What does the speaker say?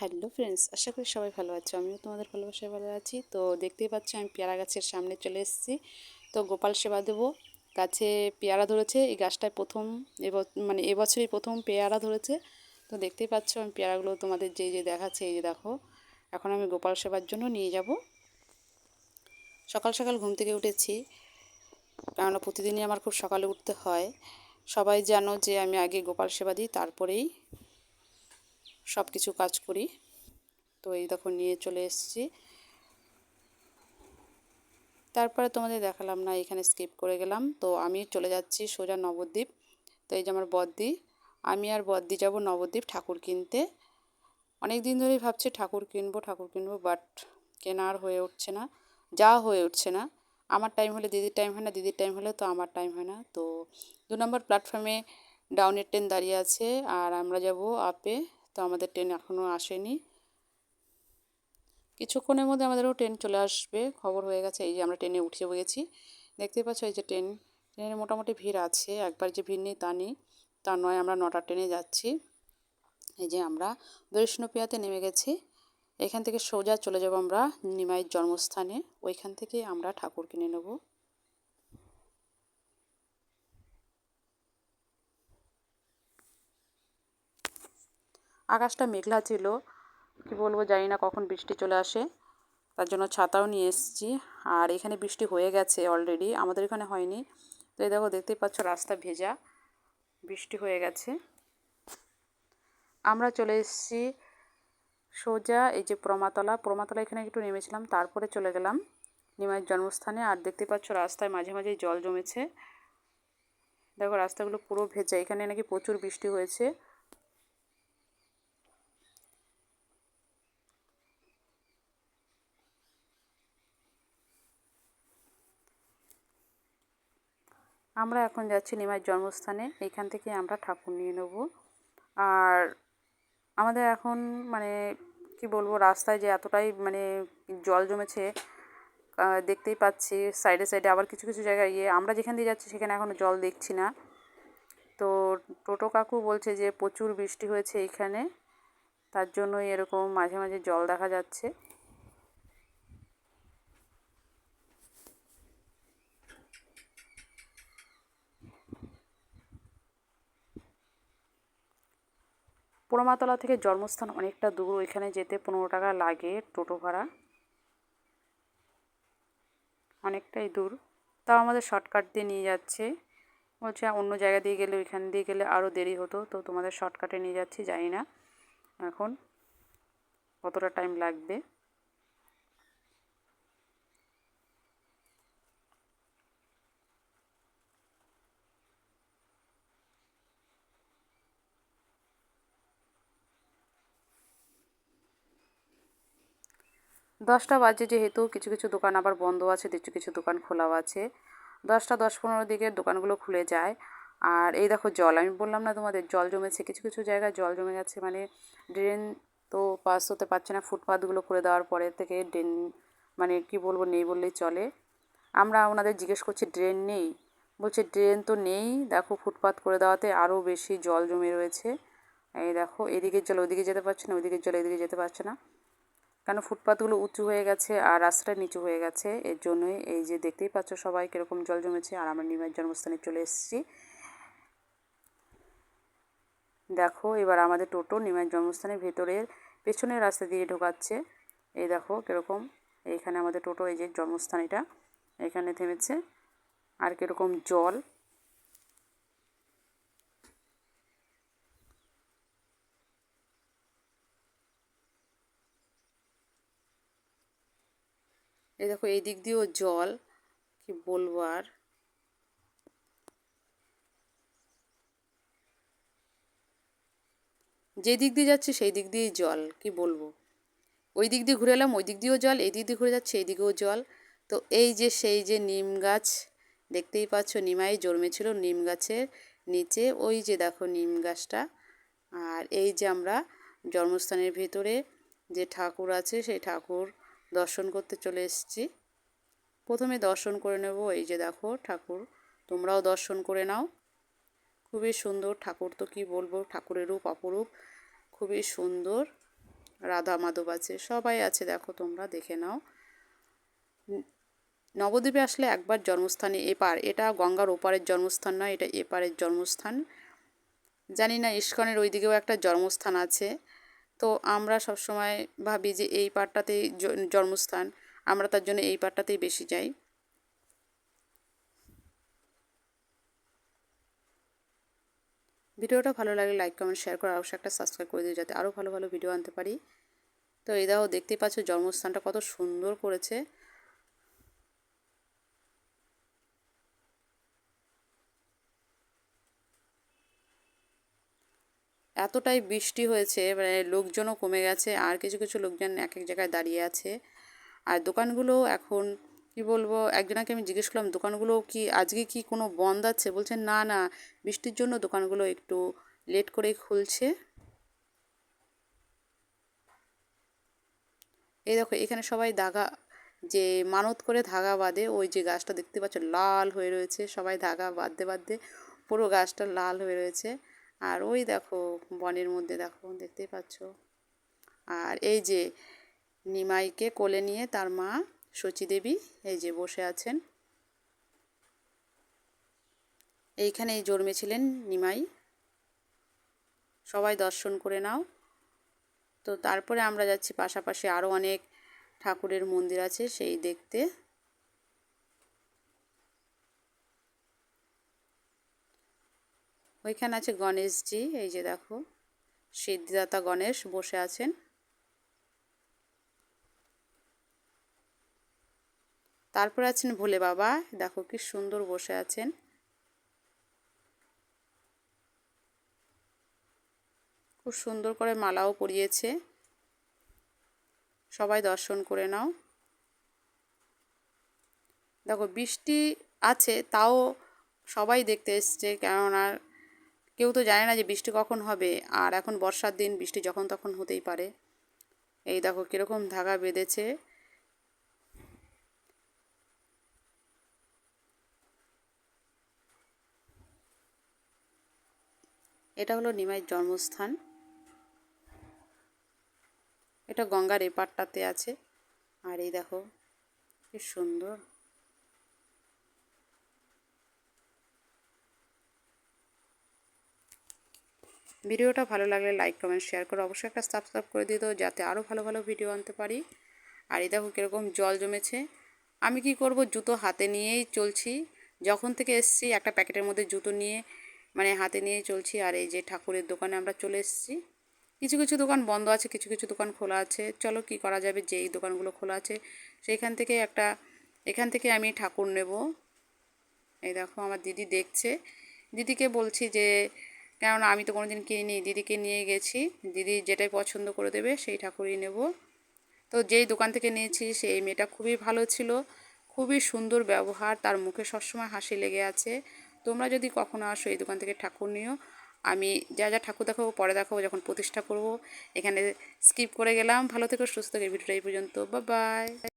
Hello friends, আশা করি সবাই ভালো আছো। আমিও তোমাদের ভালোবাসায় ভালো আছি। তো দেখতেই পাচ্ছ আমি পেয়ারা গাছের সামনে চলে এসেছি। তো গোপাল সেবা দেবো। গাছে পেয়ারা ধরেছে। এই গাছটায় প্রথম এবছরই প্রথম পেয়ারা ধরেছে। তো দেখতেই পাচ্ছ আমি পেয়ারাগুলো তোমাদের যে দেখাচ্ছে, এই যে দেখো। এখন আমি গোপাল সেবার জন্য নিয়ে যাব। সকাল সকাল ঘুম থেকে উঠেছি, কেননা প্রতিদিনই আমার খুব সকালে উঠতে হয়। সবাই জানো যে আমি আগে গোপাল সেবা দিই, তারপরেই সব কিছু কাজ করি। তো এই দেখো নিয়ে চলে এসেছি। তারপরে তোমাদের দেখালাম না, এখানে স্কিপ করে গেলাম। তো আমি চলে যাচ্ছি সোজা নবদ্বীপ। তো এই যে আমার বদ্দি, আমি আর বদ্দি যাব নবদ্বীপ ঠাকুর কিনতে। অনেক দিন ধরেই ভাবছি ঠাকুর কিনবো, বাট কেনা আর হয়ে উঠছে না, হয়ে উঠছে না। আমার টাইম হলে দিদির টাইম হয় না, দিদির টাইম হলে তো আমার টাইম হয় না। তো 2 নম্বর প্ল্যাটফর্মে ডাউনের ট্রেন দাঁড়িয়ে আছে, আর আমরা যাব আপে। তো আমাদের ট্রেন এখনও আসেনি। কিছুক্ষণের মধ্যে আমাদেরও ট্রেন চলে আসবে, খবর হয়ে গেছে। এই যে আমরা ট্রেনে উঠে গেছি, দেখতেই পাচ্ছ। এই যে ট্রেনে মোটামুটি ভিড় আছে, একবার যে ভিড় নেই তা নয়। আমরা 9টার ট্রেনে যাচ্ছি। এই যে আমরা বৈষ্ণবপিয়াতে নেমে গেছি। এখান থেকে সোজা চলে যাব আমরা নিমাইয়ের জন্মস্থানে। ওইখান থেকে আমরা ঠাকুর কিনে নেব। আকাশটা মেঘলা ছিল, কি বলবো জানি না কখন বৃষ্টি চলে আসে। তার জন্য ছাতাও নিয়ে এসেছি। আর এখানে বৃষ্টি হয়ে গেছে অলরেডি, আমাদের এখানে হয়নি। তো এই দেখো, দেখতেই পাচ্ছ রাস্তা ভেজা, বৃষ্টি হয়ে গেছে। আমরা চলে এসেছি সোজা এই যে প্রমাতলা এখানে একটু নেমেছিলাম, তারপরে চলে গেলাম নিমাইয়ের জন্মস্থানে। আর দেখতে পাচ্ছ রাস্তায় মাঝে মাঝেই জল জমেছে। দেখো রাস্তাগুলো পুরো ভেজা, এখানে নাকি প্রচুর বৃষ্টি হয়েছে। আমরা এখন যাচ্ছি নিমাইয়ের জন্মস্থানে, এইখান থেকে আমরা ঠাকুর নিয়ে নেব। আর আমাদের এখন কি বলবো, রাস্তায় যে এতটাই জল জমেছে, দেখতেই পাচ্ছি সাইডে সাইডে। আবার কিছু কিছু জায়গায় আমরা যেখান দিয়ে যাচ্ছি সেখানে এখনও জল দেখছি না। তো টোটো কাকু বলছে যে প্রচুর বৃষ্টি হয়েছে এইখানে, তার জন্যই এরকম মাঝে মাঝে জল দেখা যাচ্ছে। পোড়ামাতলা থেকে জন্মস্থান অনেকটা দূর, ওইখানে যেতে 15 টাকা লাগে টোটো ভাড়া, অনেকটাই দূর। তাও আমাদের শর্টকাট দিয়ে নিয়ে যাচ্ছে। বলছে অন্য জায়গা দিয়ে গেলে, ওইখান দিয়ে গেলে আরও দেরি হতো, তো তোমাদের শর্টকাটে নিয়ে যাচ্ছি। জানি না এখন কতটা টাইম লাগবে। 10টা বাজে, যেহেতু কিছু কিছু দোকান আবার বন্ধ আছে, কিছু কিছু দোকান খোলাও আছে। 10টা 10-15 দিকে দোকানগুলো খুলে যায়। আর এই দেখো জল, আমি বললাম না তোমাদের জল জমেছে, কিছু কিছু জায়গায় জল জমে গেছে। ড্রেন তো পাস হতে পারছে না, ফুটপাথগুলো করে দেওয়ার পরে থেকে ড্রেন কি বলবো, নেই বললেই চলে। আমরা ওনাদের জিজ্ঞেস করছি ড্রেন নেই, বলছে ড্রেন তো নেই, দেখো ফুটপাথ করে দেওয়াতে আরও বেশি জল জমে রয়েছে। এই দেখো, এদিকের জল ওইদিকে যেতে পারছে না, ওইদিকের জল এদিকে যেতে পারছে না, কেন ফুটপাথগুলো উঁচু হয়ে গেছে আর রাস্তাটা নিচু হয়ে গেছে। এর জন্যই এই যে দেখতেই পাচ্ছ সবাই কীরকম জল জমেছে। আর আমরা নিমাইয়ের জন্মস্থানে চলে এসেছি। দেখো এবার আমাদের টোটো নিমাইয়ের জন্মস্থানের ভেতরের পেছনের রাস্তা দিয়ে ঢোকাচ্ছে। এই দেখো কীরকম, এইখানে আমাদের টোটো, এই যে জন্মস্থান এটা, এখানে থেমেছে। আর কীরকম জল, এই দেখো এই দিক দিয়েও জল, কি বলবো আর। যে দিক দিয়ে যাচ্ছে সেই দিক দিয়েই জল, কি বলবো। ওই দিক দিয়ে ঘুরে এলাম, ওই দিক দিয়েও জল, এই দিক দিয়ে ঘুরে যাচ্ছে এই দিকেও জল। তো এই যে সেই যে নিম গাছ, দেখতেই পাচ্ছ নিমাই জন্মেছিল নিম গাছের নিচে, ওই যে দেখো নিম গাছটা। আর এই যে আমরা জন্মস্থানের ভেতরে যে ঠাকুর আছে সেই ঠাকুর দর্শন করতে চলে এসেছি। প্রথমে দর্শন করে নেব, এই যে দেখো ঠাকুর, তোমরাও দর্শন করে নাও। খুবই সুন্দর ঠাকুর, তো কি বলবো, ঠাকুরের রূপ অপরূপ, খুবই সুন্দর। রাধা মাধব আছে, সবাই আছে, দেখো তোমরা দেখে নাও। নবদ্বীপে আসলে একবার জন্মস্থানে এপার, এটা গঙ্গার ওপারের জন্মস্থান নয়, এটা এপারের জন্মস্থান। জানি না ইস্কনের ওই দিকেও একটা জন্মস্থান আছে, তো আমরা সবসময় ভাবি যে এই পাড়টাতেই জন্মস্থান, আমরা তার জন্য এই পাড়টাতেই বেশি যাই। ভিডিওটা ভালো লাগলে লাইক কমেন্ট শেয়ার করে অবশ্যই একটা সাবস্ক্রাইব করে দিও, যাতে আরও ভালো ভালো ভিডিও আনতে পারি। তো এই দেখো, দেখতেই পাচ্ছ জন্মস্থানটা কত সুন্দর করেছে। এতটাই বৃষ্টি হয়েছে, মানে লোকজনও কমে গেছে, আর কিছু কিছু লোকজন এক এক জায়গায় দাঁড়িয়ে আছে। আর দোকানগুলো এখন কি বলবো, একজনকে আমি জিজ্ঞেস করলাম দোকানগুলো কি আজকে কি কোনো বন্ধ আছে, বলছে না না, বৃষ্টির জন্য দোকানগুলো একটু লেট করেই খুলছে। এই দেখো এখানে সবাই ধাগা, যে মানত করে ধাগা বাঁধে, ওই যে গাছটা দেখতে পাচ্ছ লাল হয়ে রয়েছে, সবাই ধাগা বাঁধতে বাঁধতে পুরো গাছটা লাল হয়ে রয়েছে। আর ওই দেখো বনের মধ্যে দেখো, দেখতেই পাচ্ছ। আর এই যে নিমাইকে কোলে নিয়ে তার মা শচী দেবী এই যে বসে আছেন, এইখানেই জন্মেছিলেন নিমাই, সবাই দর্শন করে নাও। তো তারপরে আমরা যাচ্ছি পাশাপাশি আরও অনেক ঠাকুরের মন্দির আছে সেই দেখতে। ওইখানে আছে গণেশজি, এই যে দেখো সিদ্ধিদাতা গণেশ বসে আছেন। তারপরে আছেন ভোলে বাবা, দেখো কি সুন্দর বসে আছেন। খুব সুন্দর করে মালাও পরিয়েছে, সবাই দর্শন করে নাও। দেখো বৃষ্টি আছে তাও সবাই দেখতে এসছে, কেননা কেউ তো জানে না যে বৃষ্টি কখন হবে, আর এখন বর্ষার দিন, বৃষ্টি যখন তখন হতেই পারে। এই দেখো কীরকম ধাগা বেঁধেছে। এটা হলো নিমাইয়ের জন্মস্থান, এটা গঙ্গার এপারটাতে আছে। আর এই দেখো কি সুন্দর। ভিডিওটা ভালো লাগলে লাইক কমেন্ট শেয়ার করে অবশ্যই একটা সাবস্ক্রাইব করে দিও, যাতে আরও ভালো ভালো ভিডিও আনতে পারি। আর এই দেখো কীরকম জল জমেছে। আমি কি করব, জুতো হাতে নিয়েই চলছি, যখন থেকে এসছি একটা প্যাকেটের মধ্যে জুতো নিয়ে মানে হাতে নিয়েই চলছি। আর এই যে ঠাকুরের দোকানে আমরা চলে এসেছি, কিছু কিছু দোকান বন্ধ আছে, কিছু কিছু দোকান খোলা আছে। চলো কি করা যাবে, যেই দোকানগুলো খোলা আছে সেইখান থেকে এখান থেকে আমি ঠাকুর নেব। এই দেখো আমার দিদি দেখছে, দিদিকে বলছি যে, কেননা আমি তো কোনোদিন কিনিনি, দিদিকে নিয়ে গেছি, দিদি যেটাই পছন্দ করে দেবে সেই ঠাকুরই নেব। তো যেই দোকান থেকে নিয়েছি সেই মেয়েটা খুবই ভালো ছিল, খুবই সুন্দর ব্যবহার, তার মুখে সবসময় হাসি লেগে আছে। তোমরা যদি কখনো আসো এই দোকান থেকে ঠাকুর নিও। আমি যা যা ঠাকুর দেখাবো পরে দেখাবো যখন প্রতিষ্ঠা করব। এখানে স্কিপ করে গেলাম। ভালো থেকো, সুস্থ থেকো, ভিডিওটা এই পর্যন্ত, বাই বাই।